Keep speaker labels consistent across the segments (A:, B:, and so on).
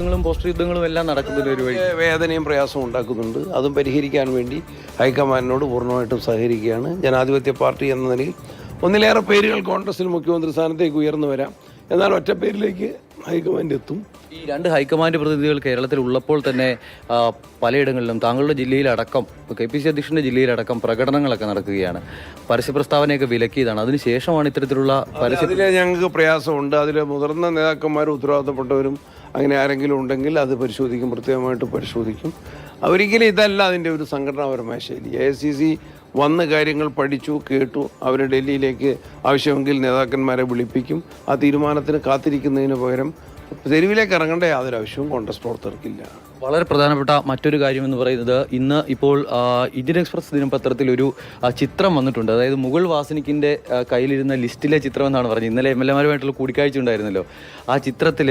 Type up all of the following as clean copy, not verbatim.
A: Poster യുദ്ധങ്ങളും എല്ലാം നടക്കുന്നതിന് ഒരു വഴി
B: വേദനയും പ്രയാസവും ഉണ്ടാക്കുന്നുണ്ട്. അതും പരിഹരിക്കാൻ വേണ്ടി ഹൈക്കമാൻഡിനോട് പൂർണ്ണമായിട്ടും സഹകരിക്കുകയാണ്. ജനാധിപത്യ പാർട്ടി എന്ന നിലയിൽ ഒന്നിലേറെ പേരുകൾ കോൺഗ്രസിൽ മുഖ്യമന്ത്രി സ്ഥാനത്തേക്ക് ഉയർന്നു വരാം. എന്നാൽ ഒറ്റ പേരിലേക്ക് ഹൈക്കമാൻഡ് എത്തും.
A: ഈ രണ്ട് ഹൈക്കമാൻഡ് പ്രതിനിധികൾ കേരളത്തിൽ ഉള്ളപ്പോൾ തന്നെ പലയിടങ്ങളിലും താങ്കളുടെ ജില്ലയിലടക്കം KPCC അധ്യക്ഷൻ്റെ ജില്ലയിലടക്കം പ്രകടനങ്ങളൊക്കെ നടക്കുകയാണ്. പരസ്യ പ്രസ്താവനയൊക്കെ വിലക്കിയതാണ്. അതിനുശേഷമാണ് ഇത്തരത്തിലുള്ള
B: അതിൽ ഞങ്ങൾക്ക് പ്രയാസമുണ്ട്. അതിൽ മുതിർന്ന നേതാക്കന്മാരും ഉത്തരവാദിത്തപ്പെട്ടവരും അങ്ങനെ ആരെങ്കിലും ഉണ്ടെങ്കിൽ അത് പരിശോധിക്കും, പ്രത്യേകമായിട്ട് പരിശോധിക്കും. ഒരിക്കലും ഇതല്ല അതിൻ്റെ ഒരു സംഘടനാപരമായ ശൈലി. AICC വന്ന് കാര്യങ്ങൾ പഠിച്ചു കേട്ടു. അവർ ഡൽഹിയിലേക്ക് ആവശ്യമെങ്കിൽ നേതാക്കന്മാരെ വിളിപ്പിക്കും. ആ തീരുമാനത്തിന് കാത്തിരിക്കുന്നതിന് പകരം തെരുവിലേക്ക് ഇറങ്ങേണ്ട യാതൊരു ആവശ്യവും കോൺഗ്രസ് പ്രവർത്തകർക്കില്ല.
A: വളരെ പ്രധാനപ്പെട്ട മറ്റൊരു കാര്യം എന്ന് പറയുന്നത്, ഇന്ന് ഇപ്പോൾ ഇന്ത്യൻ എക്സ്പ്രസ് ദിനപത്രത്തിൽ ഒരു ചിത്രം വന്നിട്ടുണ്ട്. അതായത് മുകുൾ വാസനിക്കിൻ്റെ കയ്യിലിരുന്ന ലിസ്റ്റിലെ ചിത്രം എന്നാണ് പറഞ്ഞത്. ഇന്നലെ MLA മാരുമായിട്ടുള്ള കൂടിക്കാഴ്ച ഉണ്ടായിരുന്നല്ലോ. ആ ചിത്രത്തിൽ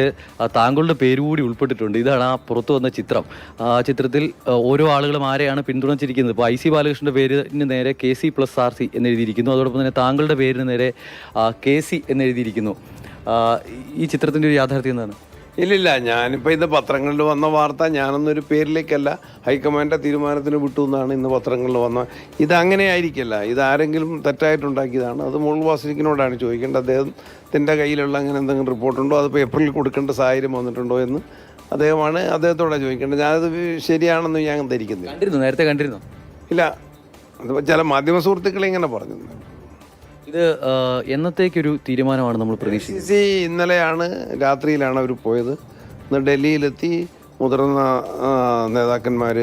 A: താങ്കളുടെ പേര് കൂടി ഉൾപ്പെട്ടിട്ടുണ്ട്. ഇതാണ് ആ പുറത്തു വന്ന ചിത്രം. ആ ചിത്രത്തിൽ ഓരോ ആളുകളും ആരെയാണ് പിന്തുണച്ചിരിക്കുന്നത്. ഇപ്പോൾ IC ബാലകൃഷ്ണൻ്റെ പേരിന് നേരെ KC+RC എന്നെഴുതിയിരിക്കുന്നു. അതോടൊപ്പം തന്നെ താങ്കളുടെ പേരിന് നേരെ KC എന്നെഴുതിയിരിക്കുന്നു. ഈ ചിത്രത്തിൻ്റെ ഒരു യാഥാർത്ഥ്യം എന്താണ്?
B: ഇല്ലില്ല, ഞാനിപ്പോൾ ഇത് പത്രങ്ങളിൽ വന്ന വാർത്ത ഞാനൊന്നൊരു പേരിലേക്കല്ല ഹൈക്കമാൻഡിൻ്റെ തീരുമാനത്തിന് വിട്ടു എന്നാണ് ഇന്ന് പത്രങ്ങളിൽ വന്ന. ഇതങ്ങനെ ആയിരിക്കില്ല. ഇതാരെങ്കിലും തെറ്റായിട്ടുണ്ടാക്കിയതാണ്. അത് മുകുൾ വാസനിക്കിനോടാണ് ചോദിക്കേണ്ടത്. അദ്ദേഹത്തിൻ്റെ കയ്യിലുള്ള അങ്ങനെ എന്തെങ്കിലും റിപ്പോർട്ടുണ്ടോ, അത് പേപ്പറിൽ കൊടുക്കേണ്ട സാഹചര്യം വന്നിട്ടുണ്ടോ എന്ന് അദ്ദേഹത്തോടാണ് ചോദിക്കേണ്ടത്. ഞാനത് ശരിയാണെന്ന് ഞാൻ ധരിക്കുന്നില്ല.
A: നേരത്തെ കണ്ടിരുന്നു?
B: ഇല്ല, അത് ചില മാധ്യമ സുഹൃത്തുക്കളെ ഇങ്ങനെ പറഞ്ഞു.
A: ഇത് എന്നത്തേക്കൊരു തീരുമാനമാണ് നമ്മൾ പ്രതീക്ഷിക്കുന്നത്?
B: KCC ഇന്നലെയാണ് രാത്രിയിലാണ് അവർ പോയത്. ഇന്ന് ഡൽഹിയിലെത്തി മുതിർന്ന നേതാക്കന്മാർ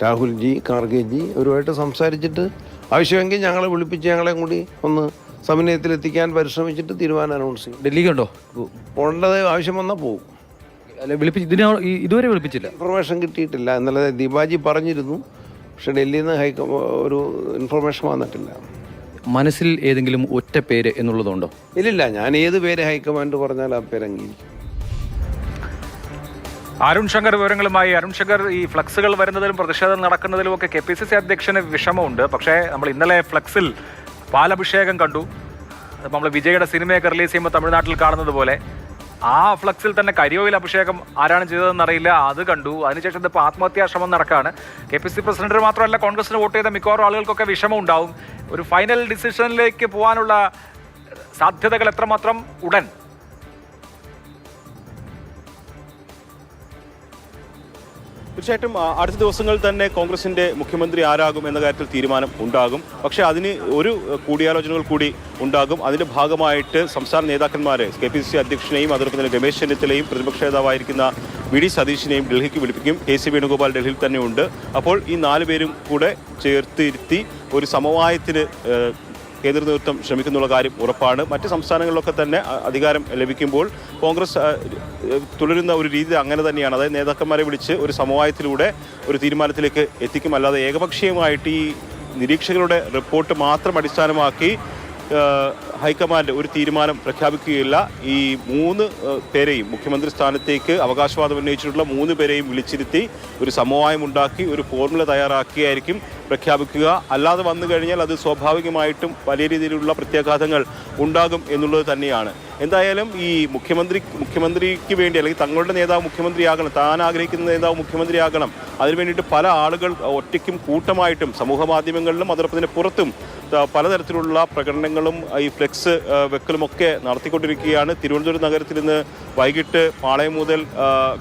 B: രാഹുൽജി, ഖാർഗെജി അവരുമായിട്ട് സംസാരിച്ചിട്ട് ആവശ്യമെങ്കിൽ ഞങ്ങളെ വിളിപ്പിച്ച് ഞങ്ങളെ കൂടി ഒന്ന് സമന്വയത്തിലെത്തിക്കാൻ പരിശ്രമിച്ചിട്ട് തീരുമാനം അനൗൺസ് ചെയ്യും.
A: ഡൽഹിക്കുണ്ടോ?
B: പോകേണ്ടത് ആവശ്യം വന്നാൽ പോകും.
A: അല്ല, ഇതുവരെ വിളിപ്പിച്ചില്ല.
B: ഇൻഫർമേഷൻ കിട്ടിയിട്ടില്ല. ഇന്നലെ ദീപാജി പറഞ്ഞിരുന്നു, പക്ഷെ ഡൽഹിയിൽ നിന്ന് ഒരു ഇൻഫർമേഷൻ വന്നിട്ടില്ല.
A: മനസ്സിൽ ഏതെങ്കിലും ഒറ്റ പേര് എന്നുള്ളതുണ്ടോ?
B: ഇല്ലില്ല, ഞാൻ ഏത് പേര് ഹൈക്കമാൻഡ് പറഞ്ഞാൽ ആ പേര് അംഗീകരിക്കും.
C: അരുൺ ശങ്കർ വിവരങ്ങളുമായി. അരുൺ ശങ്കർ, ഈ ഫ്ലക്സുകൾ വരുന്നതിലും പ്രതിഷേധം നടക്കുന്നതിലും ഒക്കെ KPCC അധ്യക്ഷന് വിഷമമുണ്ട്. പക്ഷേ നമ്മൾ ഇന്നലെ ഫ്ലക്സിൽ പാലഭിഷേകം കണ്ടു. നമ്മൾ വിജയുടെ സിനിമയൊക്കെ റിലീസ് ചെയ്യുമ്പോൾ തമിഴ്നാട്ടിൽ കാണുന്നത് പോലെ ആ ഫ്ലക്സിൽ തന്നെ കരിയോയിൽ അഭിഷേകം ആരാണ് ചെയ്തതെന്ന് അറിയില്ല, അത് കണ്ടു. അതിനുശേഷം ഇപ്പോൾ ആത്മഹത്യാ ശ്രമം നടക്കുകയാണ്. KPCC പ്രസിഡന്റിന് മാത്രമല്ല, കോൺഗ്രസിന് വോട്ട് ചെയ്ത മിക്കവാറും ആളുകൾക്കൊക്കെ വിഷമം ഉണ്ടാവും. ഒരു ഫൈനൽ ഡിസിഷനിലേക്ക് പോകാനുള്ള സാധ്യതകൾ എത്രമാത്രം ഉടൻ?
D: തീർച്ചയായിട്ടും അടുത്ത ദിവസങ്ങളിൽ തന്നെ കോൺഗ്രസിന്റെ മുഖ്യമന്ത്രി ആരാകും എന്ന കാര്യത്തിൽ തീരുമാനം ഉണ്ടാകും. പക്ഷേ അതിന് ഒരു കൂടിയാലോചനകൾ കൂടി ഉണ്ടാകും. അതിന്റെ ഭാഗമായിട്ട് സംസ്ഥാന നേതാക്കന്മാരെ KPCC അധ്യക്ഷനെയും അതോടൊപ്പം തന്നെ രമേശ് ചെന്നിത്തലയും പ്രതിപക്ഷ നേതാവായിരിക്കുന്ന VD സതീശിനെയും ഡൽഹിക്ക് വിളിപ്പിക്കും. KC വേണുഗോപാൽ ഡൽഹിയിൽ തന്നെയുണ്ട്. അപ്പോൾ ഈ 4 പേരും കൂടെ ചേർത്തിരുത്തി ഒരു സമവായത്തിന് കേന്ദ്ര നേതൃത്വം ശ്രമിക്കുന്നുള്ള കാര്യം ഉറപ്പാണ്. മറ്റ് സംസ്ഥാനങ്ങളിലൊക്കെ തന്നെ അധികാരം ലഭിക്കുമ്പോൾ കോൺഗ്രസ് തുടരുന്ന ഒരു രീതി അങ്ങനെ തന്നെയാണ്. അതായത് നേതാക്കന്മാരെ വിളിച്ച് ഒരു സമവായത്തിലൂടെ ഒരു തീരുമാനത്തിലേക്ക് എത്തിക്കും. അല്ലാതെ ഏകപക്ഷീയമായിട്ട് ഈ നിരീക്ഷകരുടെ റിപ്പോർട്ട് മാത്രം അടിസ്ഥാനമാക്കി ഹൈക്കമാൻഡ് ഒരു തീരുമാനം പ്രഖ്യാപിക്കുകയില്ല. ഈ 3 പേരെയും മുഖ്യമന്ത്രി സ്ഥാനത്തേക്ക് അവകാശവാദം ഉന്നയിച്ചിട്ടുള്ള 3 പേരെയും വിളിച്ചിരുത്തി ഒരു സമവായം ഉണ്ടാക്കി ഒരു ഫോർമുല തയ്യാറാക്കിയായിരിക്കും പ്രഖ്യാപിക്കുക. അല്ലാതെ വന്നു കഴിഞ്ഞാൽ അത് സ്വാഭാവികമായിട്ടും വലിയ രീതിയിലുള്ള പ്രത്യാഘാതങ്ങൾ ഉണ്ടാകും എന്നുള്ളത് തന്നെയാണ്. എന്തായാലും ഈ മുഖ്യമന്ത്രിക്ക് വേണ്ടി, അല്ലെങ്കിൽ തങ്ങളുടെ നേതാവ് മുഖ്യമന്ത്രിയാകണം, താൻ ആഗ്രഹിക്കുന്ന നേതാവ് മുഖ്യമന്ത്രിയാകണം, അതിനു വേണ്ടിയിട്ട് പല ആളുകൾ ഒറ്റയ്ക്കും കൂട്ടമായിട്ടും സമൂഹ മാധ്യമങ്ങളിലും അതോടൊപ്പം തന്നെ പുറത്തും പലതരത്തിലുള്ള പ്രകടനങ്ങളും ഈ ഫ്ലെക്സ് വെക്കലുമൊക്കെ നടത്തിക്കൊണ്ടിരിക്കുകയാണ്. തിരുവനന്തപുരം നഗരത്തിൽ ഇന്ന് വൈകിട്ട് പാളയം മുതൽ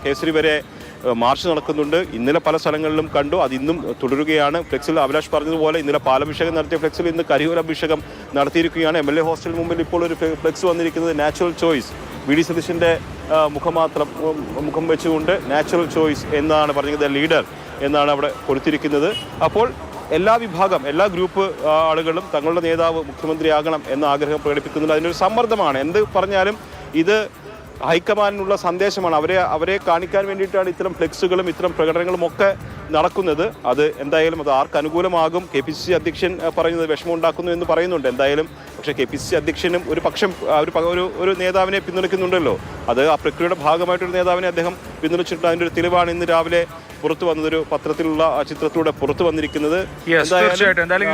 D: കേസരി വരെ മാർച്ച് നടക്കുന്നുണ്ട്. ഇന്നലെ പല സ്ഥലങ്ങളിലും കണ്ടു, അത് ഇന്നും തുടരുകയാണ്. ഫ്ലെക്സിൽ അഭിലാഷ് പറഞ്ഞതുപോലെ ഇന്നലെ പാലഭിഷേകം നടത്തിയ ഫ്ലെക്സിൽ ഇന്ന് കരിയോല അഭിഷേകം നടത്തിയിരിക്കുകയാണ്. MLA ഹോസ്റ്റലിന് മുമ്പിൽ ഇപ്പോൾ ഒരു ഫ്ലെക്സ് വന്നിരിക്കുന്നത് നാച്ചുറൽ ചോയ്സ്, VD സതീശൻ്റെ മുഖം വെച്ചുകൊണ്ട് നാച്ചുറൽ ചോയ്സ് എന്നാണ് പറഞ്ഞത്, ലീഡർ എന്നാണ് അവിടെ കൊടുത്തിരിക്കുന്നത്. അപ്പോൾ എല്ലാ ഗ്രൂപ്പ് ആളുകളും തങ്ങളുടെ നേതാവ് മുഖ്യമന്ത്രിയാകണം എന്ന ആഗ്രഹം പ്രകടിപ്പിക്കുന്നുണ്ട്. അതിനൊരു സമ്മർദ്ദമാണ്. എന്ത് പറഞ്ഞാലും ഇത് ഹൈക്കമാൻഡിനുള്ള സന്ദേശമാണ്. അവരെ കാണിക്കാൻ വേണ്ടിയിട്ടാണ് ഇത്തരം ഫ്ലെക്സുകളും ഇത്തരം പ്രകടനങ്ങളും ഒക്കെ നടക്കുന്നത്. അത് എന്തായാലും അത് ആർക്ക് അനുകൂലമാകും? KPCC അധ്യക്ഷൻ പറയുന്നത് വിഷമമുണ്ടാക്കുന്നു എന്ന് പറയുന്നുണ്ട്. എന്തായാലും പക്ഷേ KPCC അധ്യക്ഷനും ഒരു പക്ഷം ഒരു നേതാവിനെ പിന്തുണയ്ക്കുന്നുണ്ടല്ലോ. അത് ആ പ്രക്രിയയുടെ ഭാഗമായിട്ടൊരു നേതാവിനെ അദ്ദേഹം പിന്തുണച്ചിട്ടുണ്ട്. അതിൻ്റെ ഒരു തെളിവാണ് ഇന്ന് രാവിലെ പുറത്തു വന്നതൊരു പത്രത്തിലുള്ള ചിത്രത്തിലൂടെ പുറത്തു വന്നിരിക്കുന്നത്.
C: തീർച്ചയായിട്ടും എന്തായാലും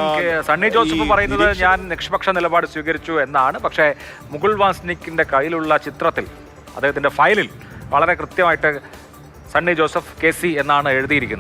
C: സണ്ണി ജോസഫ് പറയുന്നത് ഞാൻ നിഷ്പക്ഷ നിലപാട് സ്വീകരിച്ചു എന്നാണ്. പക്ഷേ മുകുൾ വാസ്നിക്കിന്റെ കയ്യിലുള്ള ചിത്രത്തിൽ, അദ്ദേഹത്തിന്റെ ഫയലിൽ വളരെ കൃത്യമായിട്ട് സണ്ണി ജോസഫ് KC എന്നാണ് എഴുതിയിരിക്കുന്നത്.